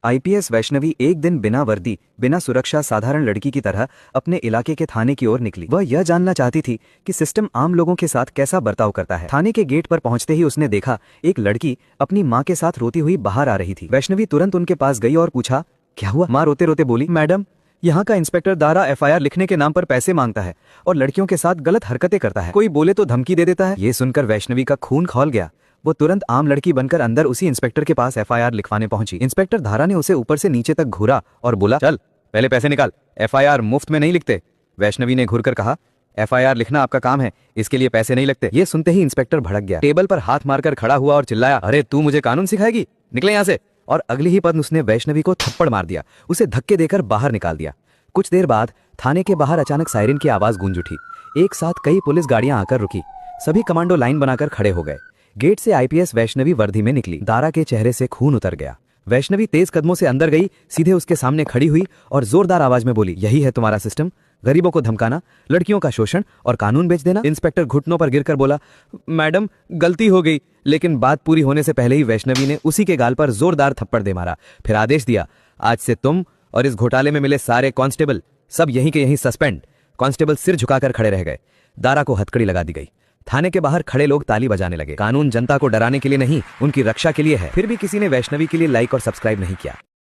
IPS Vaishnavi एक दिन बिना वर्दी बिना सुरक्षा साधारण लड़की की तरह अपने इलाके के थाने की ओर निकली। वह यह जानना चाहती थी कि सिस्टम आम लोगों के साथ कैसा बर्ताव करता है। थाने के गेट पर पहुंचते ही उसने देखा एक लड़की अपनी माँ के साथ रोती हुई बाहर आ रही थी। वैष्णवी तुरंत उनके पास गई और पूछा, क्या हुआ? माँ रोते रोते बोली, मैडम, यहाँ का इंस्पेक्टर दारा एफआईआर लिखने के नाम पर पैसे मांगता है और लड़कियों के साथ गलत हरकतें करता है। कोई बोले तो धमकी दे देता है। ये सुनकर वैष्णवी का खून खौल गया। वो तुरंत आम लड़की बनकर अंदर उसी इंस्पेक्टर के पास एफआईआर लिखवाने पहुंची। इंस्पेक्टर धारा ने उसे ऊपर से नीचे तक घूरा और बोला, चल पहले पैसे निकाल, एफआईआर मुफ्त में नहीं लिखते। वैष्णवी ने घूरकर कहा, एफआईआर लिखना आपका काम है, इसके लिए पैसे नहीं लगते। ये सुनते ही इंस्पेक्टर भड़क गया, टेबल पर हाथ मारकर खड़ा हुआ और चिल्लाया, अरे तू मुझे कानून सिखाएगी, निकले यहाँ से। और अगली ही पल उसने वैष्णवी को थप्पड़ मार दिया, उसे धक्के देकर बाहर निकाल दिया। कुछ देर बाद थाने के बाहर अचानक सायरन की आवाज गूंज उठी। एक साथ कई पुलिस गाड़ियां आकर रुकी। सभी कमांडो लाइन बनाकर खड़े हो गए। गेट से आईपीएस वैष्णवी वर्दी में निकली। दारा के चेहरे से खून उतर गया। वैष्णवी तेज कदमों से अंदर गई, सीधे उसके सामने खड़ी हुई और जोरदार आवाज में बोली, यही है तुम्हारा सिस्टम? गरीबों को धमकाना, लड़कियों का शोषण और कानून बेच देना? इंस्पेक्टर घुटनों पर गिरकर बोला, मैडम गलती हो गई। लेकिन बात पूरी होने से पहले ही वैष्णवी ने उसी के गाल पर जोरदार थप्पड़ दे मारा। फिर आदेश दिया, आज से तुम और इस घोटाले में मिले सारे कांस्टेबल सब यहीं के यहीं सस्पेंड। कांस्टेबल सिर झुकाकर खड़े रह गए। दारा को हथकड़ी लगा दी गई। थाने के बाहर खड़े लोग ताली बजाने लगे। कानून जनता को डराने के लिए नहीं, उनकी रक्षा के लिए है। फिर भी किसी ने वैष्णवी के लिए लाइक और सब्सक्राइब नहीं किया।